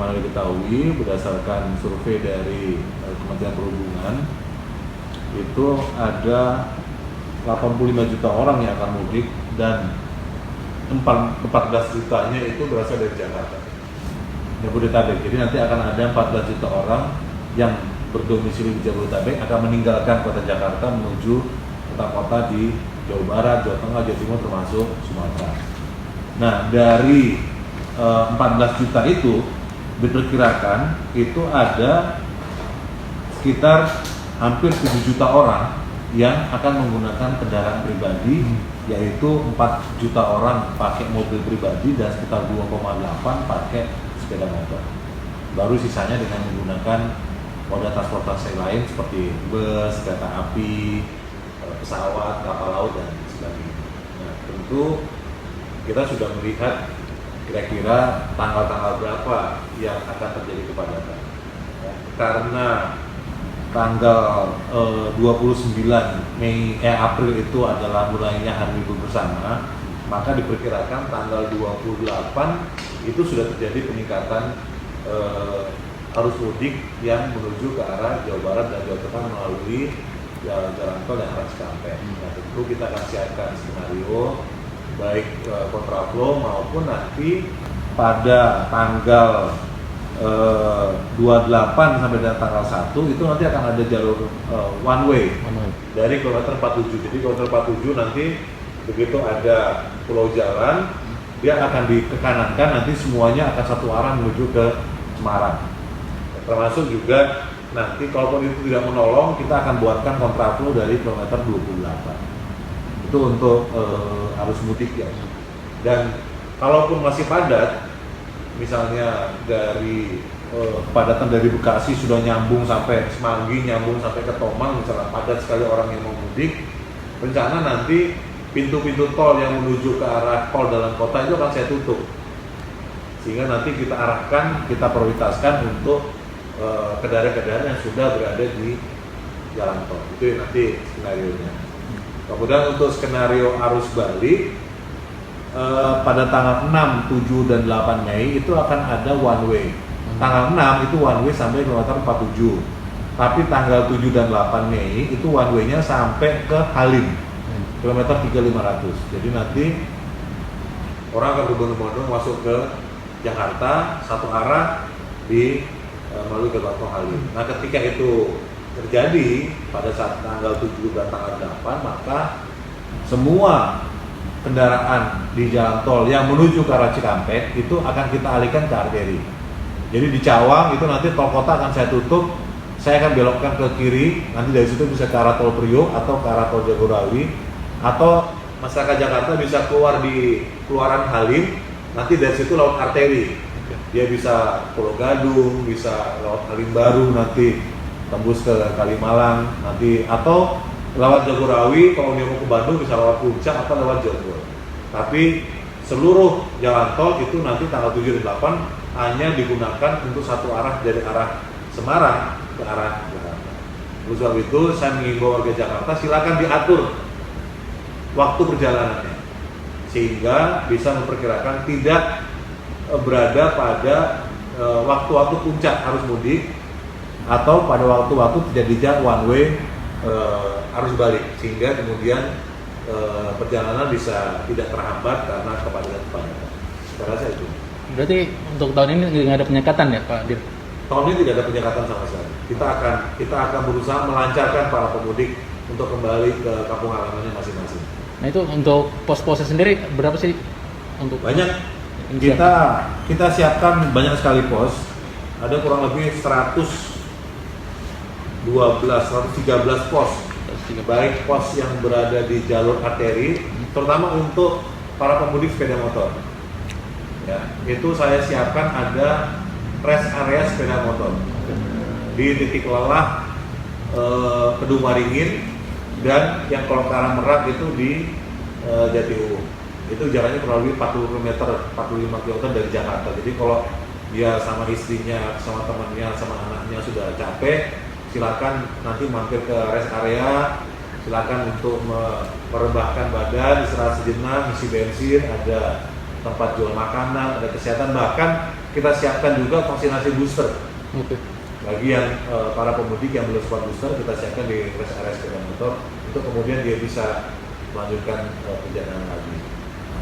sebagaimana diketahui berdasarkan survei dari Kementerian Perhubungan, itu ada 85 juta orang yang akan mudik dan 14 jutanya itu berasal dari Jakarta, Jabodetabek. Jadi nanti akan ada 14 juta orang yang berdomisili di Jabodetabek akan meninggalkan kota Jakarta menuju kota-kota di Jawa Barat, Jawa Tengah, Jawa Timur termasuk Sumatera. Nah, dari 14 juta itu diperkirakan itu ada sekitar hampir 7 juta orang yang akan menggunakan kendaraan pribadi, yaitu 4 juta orang pakai mobil pribadi dan sekitar 2,8 pakai sepeda motor. Baru sisanya dengan menggunakan moda transportasi lain seperti bus, kereta api, pesawat, kapal laut dan sebagainya. Nah, tentu kita sudah melihat kira-kira tanggal-tanggal berapa yang akan terjadi kepadatan. Ya, karena tanggal 29 April itu adalah mulainya hari libur bersama, maka diperkirakan tanggal 28 itu sudah terjadi peningkatan arus mudik yang menuju ke arah Jawa Barat dan Jawa Tengah melalui jalan tol yang arah Cikampek. Nah, tentu kita akan siapkan skenario baik kontraflow maupun nanti pada tanggal 28 sampai dengan tanggal 1 itu nanti akan ada jalur one way dari kilometer 47. Jadi kilometer 47 nanti begitu ada pulau jalan, dia akan dikenankan, nanti semuanya akan satu arah menuju ke Semarang. Termasuk juga nanti kalaupun itu tidak menolong, kita akan buatkan kontraflow dari kilometer 28. Itu untuk arus mudik ya. Dan kalaupun masih padat, misalnya dari kepadatan dari Bekasi sudah nyambung sampai Semanggi, nyambung sampai ke Tomang, misalnya padat sekali orang yang mau mudik, rencana nanti pintu-pintu tol yang menuju ke arah tol dalam kota itu akan saya tutup, sehingga nanti kita arahkan, kita prioritaskan untuk kendaraan-kendaraan yang sudah berada di jalan tol. Itu nanti skenario-nya. Kemudian untuk skenario arus balik pada tanggal 6, 7, dan 8 Mei itu akan ada one way. Tanggal 6 itu one way sampai kilometer 47. Tapi tanggal 7 dan 8 Mei itu one way-nya sampai ke Halim, kilometer 3500. Jadi nanti orang akan berbondong-bondong masuk ke Jakarta satu arah di melalui gerbang tol Halim. Nah, ketika itu terjadi pada saat tanggal 7 dan tanggal 8, maka semua kendaraan di jalan tol yang menuju ke arah Cikampek itu akan kita alihkan ke arteri. Jadi di Cawang itu nanti tol kota akan saya tutup, saya akan belokkan ke kiri, nanti dari situ bisa ke arah tol Priok atau ke arah tol Jagorawi, atau masyarakat Jakarta bisa keluar di keluaran Halim, nanti dari situ lewat arteri. Dia bisa Pulau Gadung, bisa lewat Halim Baru, nanti tembus ke Kalimalang nanti, atau lewat Jagorawi kalau dia mau ke Bandung bisa lewat Puncak atau lewat Jogja. Tapi seluruh jalan tol itu nanti tanggal 7 dan 8 hanya digunakan untuk satu arah dari arah Semarang ke arah Jakarta. Oleh sebab itu saya mengimbau warga Jakarta silakan diatur waktu perjalanannya sehingga bisa memperkirakan tidak berada pada waktu-waktu puncak arus mudik atau pada waktu-waktu terjadinya one way arus balik, sehingga kemudian perjalanan bisa tidak terhambat karena kepadatan. Saya rasa itu. Berarti untuk tahun ini nggak ada penyekatan ya Pak Dir? Tahun ini tidak ada penyekatan sama sekali. Kita akan berusaha melancarkan para pemudik untuk kembali ke kampung halamannya masing-masing. Nah itu untuk pos-posnya sendiri berapa sih? Untuk banyak kita siapkan banyak sekali pos. Ada kurang lebih 113 pos, baik pos yang berada di jalur arteri, terutama untuk para pemudik sepeda motor. Ya, itu saya siapkan ada rest area sepeda motor di titik lelah Kedung Waringin, dan yang kalau ke arah Merak itu di Jatiuhung. Itu jaraknya kurang lebih 40 km, 45 km dari Jakarta. Jadi kalau dia sama istrinya, sama temannya, sama anaknya sudah capek, silakan nanti mampir ke rest area, silakan untuk merebahkan badan, istirahat sejenak, isi bensin, ada tempat jual makanan, ada kesehatan, bahkan kita siapkan juga vaksinasi booster. Oke. Bagi yang para pemudik yang belum sempat booster, kita siapkan di rest area sepeda motor untuk kemudian dia bisa melanjutkan perjalanan lagi.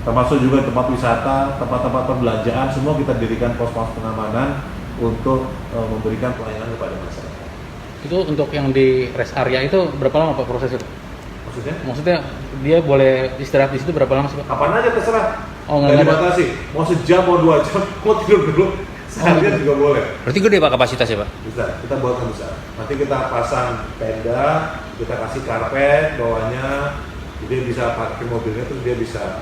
Termasuk juga tempat wisata, tempat-tempat perbelanjaan, semua kita dirikan pos-pos pengamanan untuk memberikan pelayanan kepada masyarakat. Itu untuk yang di rest area itu berapa lama Pak proses itu? Maksudnya? Maksudnya dia boleh istirahat di situ berapa lama sih Pak? Kapan aja terserah. Oh, nggak Nggak ada. dibatasi. Mau sejam, mau 2 jam, mau tidur dulu, seharian juga boleh. Berarti gede Pak kapasitasnya Pak? Bisa, kita buatkan bisa. Nanti kita pasang tenda, kita kasih karpet bawahnya, dia bisa parkir mobilnya, terus dia bisa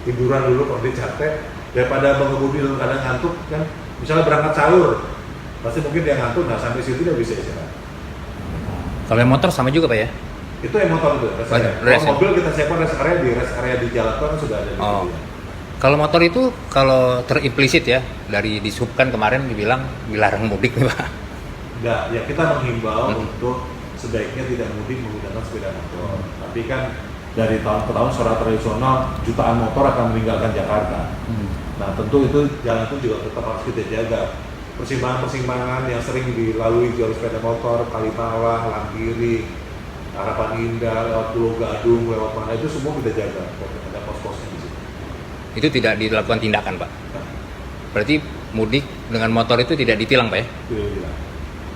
tiduran dulu kalau dia capek, daripada mengemudi dalam keadaan ngantuk kan. Misalnya berangkat sahur, pasti mungkin dia ngantuk, nah sampai situ dia bisa istirahat. Kalau yang motor sama juga Pak ya? Itu yang motor itu, rest area. Rest Kalau mobil kita siapkan rest area di jalan tol kan sudah ada. Oh. Kalau motor itu kalau terimplisit ya dari Dishub kan kemarin dibilang dilarang mudik nih Pak. Enggak, ya kita menghimbau untuk sebaiknya tidak mudik menggunakan sepeda motor. Tapi kan dari tahun ke tahun secara tradisional jutaan motor akan meninggalkan Jakarta. Nah tentu itu jalan itu juga tetap harus kita jaga. Persimpangan-persimpangan yang sering dilalui jalur sepeda motor, Kalimalang, Lampiri, Harapan Indah, lewat Pulau Gadung, lewat mana itu semua kita jaga. Ada pos-posnya di situ. Itu tidak dilakukan tindakan Pak. Berarti mudik dengan motor itu tidak ditilang Pak ya? Tidak bilang.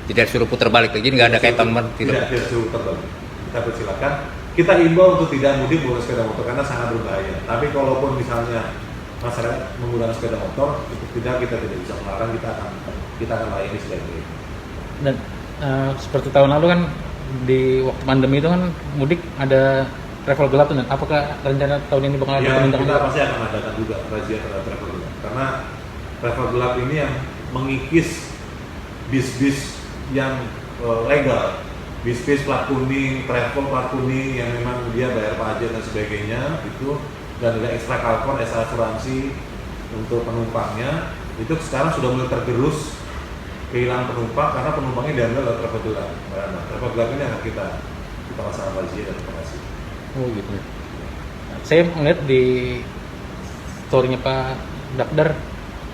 Tidak suruh putar balik lagi, nggak ada kaitan Tidak suruh terbalik. Kita persilakan. Kita imbau untuk tidak mudik menggunakan sepeda motor karena sangat berbahaya. Tapi kalaupun misalnya masyarakat menggunakan sepeda motor, itu kita tidak bisa melarang, kita akan layani sebaiknya. Dan seperti tahun lalu kan di waktu pandemi itu kan mudik ada travel gelap tuh. Apakah rencana tahun ini bakal ada Ya, penindakan? kita pasti akan adakan juga razia terhadap travel gelap. Karena travel gelap ini yang mengikis bis-bis yang legal. Bis-bis plat kuning, travel plat kuning yang memang dia bayar pajak dan sebagainya itu, dan ada ekstra kalkon, ekstra asuransi untuk penumpangnya, itu sekarang sudah mulai tergerus kehilangan penumpang karena penumpangnya diambil oleh travel gelap. Nah, travel gelap ini akan kita laksanakan razia dan operasi. Oh gitu. Saya melihat di story-nya Pak Dakdar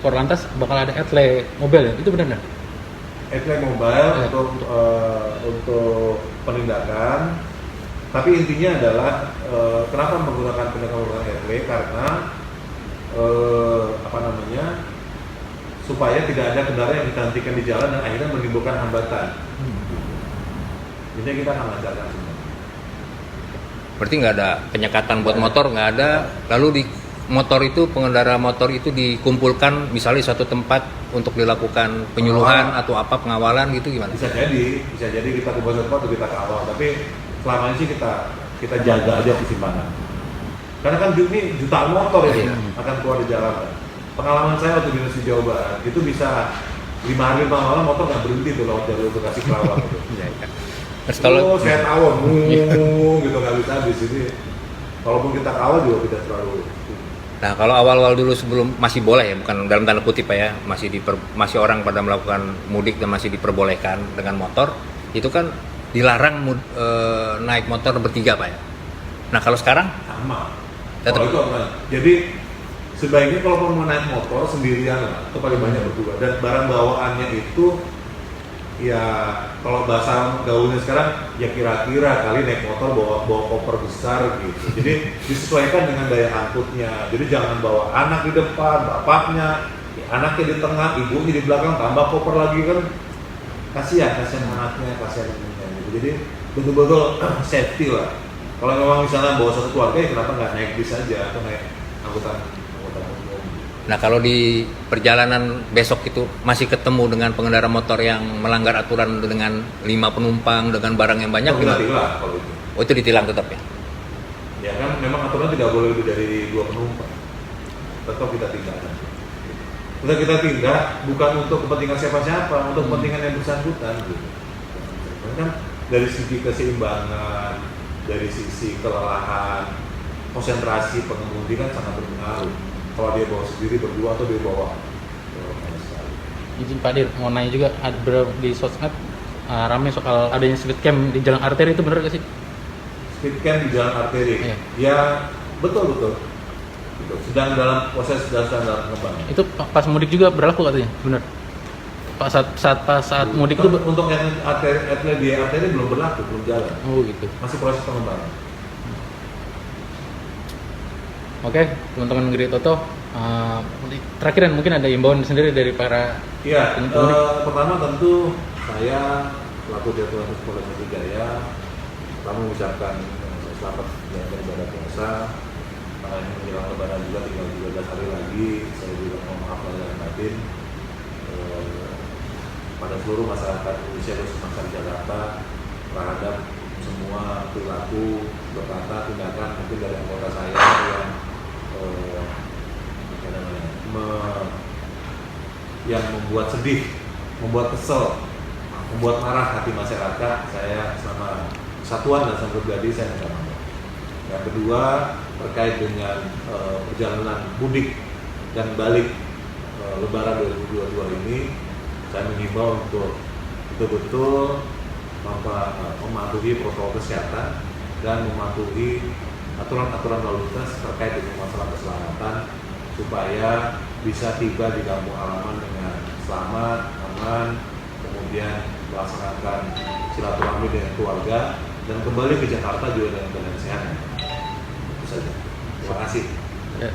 Korlantas bakal ada etle mobil ya, itu benar nggak? Etle mobile untuk penindakan, tapi intinya adalah kenapa menggunakan etle karena supaya tidak ada kendaraan yang dihentikan di jalan dan akhirnya menimbulkan hambatan. Jadi kita akan lancarkan semua. Berarti nggak ada penyekatan buat motor, nggak ada. Lalu di motor itu, pengendara motor itu dikumpulkan misalnya satu tempat untuk dilakukan penyuluhan atau apa pengawalan gitu gimana? Bisa jadi kita kumpul satu tempat untuk kita kawal, tapi selama ini sih kita jaga aja kesimpangan. Karena kan ini jutaan motor ya akan keluar di jalan. Pengalaman saya waktu dinas di Jawa Barat itu bisa 5 hari 5 malam motor nggak berhenti tuh lewat jalur Bekasi Kerawang gitu. Terus kalau saya tawon, gitu nggak bisa habis ini. Kalaupun kita kawal juga tidak terlalu. Nah, kalau awal-awal dulu sebelum masih boleh ya, bukan dalam tanda kutip Pak ya, masih orang pada melakukan mudik dan masih diperbolehkan dengan motor, itu kan dilarang naik motor bertiga Pak ya. Nah, kalau sekarang Sama. Tetap. Kalau itu apa? Jadi sebaiknya kalau mau naik motor sendirian lah, atau paling banyak berdua. Dan barang bawaannya itu ya kalau bahasa gaulnya sekarang ya kira-kira kali naik motor bawa koper besar gitu. Jadi disesuaikan dengan daya angkutnya. Jadi jangan bawa anak di depan, bapaknya, anaknya di tengah, ibunya di belakang, tambah koper lagi kan kasihan anaknya, kasihan ibunya gitu. Jadi betul-betul safety lah. Kalau memang misalnya bawa satu keluarga ya kenapa nggak naik bis aja atau naik angkutan umum. Nah, kalau di perjalanan besok itu masih ketemu dengan pengendara motor yang melanggar aturan dengan 5 penumpang dengan barang yang banyak Kita gimana? tilang kalau itu. Oh, itu ditilang tetap ya? Ya kan memang aturan tidak boleh lebih dari 2 penumpang. Tetap kita tindak. Kita tindak bukan untuk kepentingan siapa-siapa, untuk kepentingan yang bersangkutan gitu. Kan dari segi keseimbangan, dari sisi kelelahan, konsentrasi pengemudi kan sangat berpengaruh. Kalau dia bawa sendiri berdua atau dia bawa sekali. Izin Pak Dir, mau nanya juga ada di sosmed ramai soal adanya speed camp di jalan arteri, itu benar gak sih? Speed camp di jalan arteri, Iya. ya betul. Gitu. Sedang dalam proses dalam pengembangan. Itu pas mudik juga berlaku katanya, benar? Saat mudik itu Untuk yang atlet di arteri belum berlaku, belum jalan. oh gitu. Masih proses pengembangan. Oke, teman-teman Gede Toto, terakhiran mungkin ada imbauan sendiri dari para Iya, pemudik. pertama tentu saya selaku Direktur Polda Metro Jaya pertama mengucapkan selamat menjalankan ibadah puasa. Karena ini menjelang Lebaran juga tinggal 13 hari lagi, saya juga mohon maaf lahir dan batin pada seluruh masyarakat Indonesia khususnya masyarakat Jakarta terhadap semua perilaku, berkata, tindakan mungkin dari anggota saya yang yang membuat sedih, membuat kesel, membuat marah hati masyarakat. Saya sama kesatuan dan sama pribadi saya minta maaf. Yang kedua terkait dengan perjalanan mudik dan balik Lebaran 2022 ini, saya mengimbau untuk betul-betul mematuhi protokol kesehatan dan mematuhi aturan-aturan lalu lintas terkait dengan masalah keselamatan supaya bisa tiba di kampung halaman dengan selamat, aman, kemudian melaksanakan silaturahmi dengan keluarga dan kembali ke Jakarta juga dengan keadaan sehat. Itu saja. Terima kasih. Ya.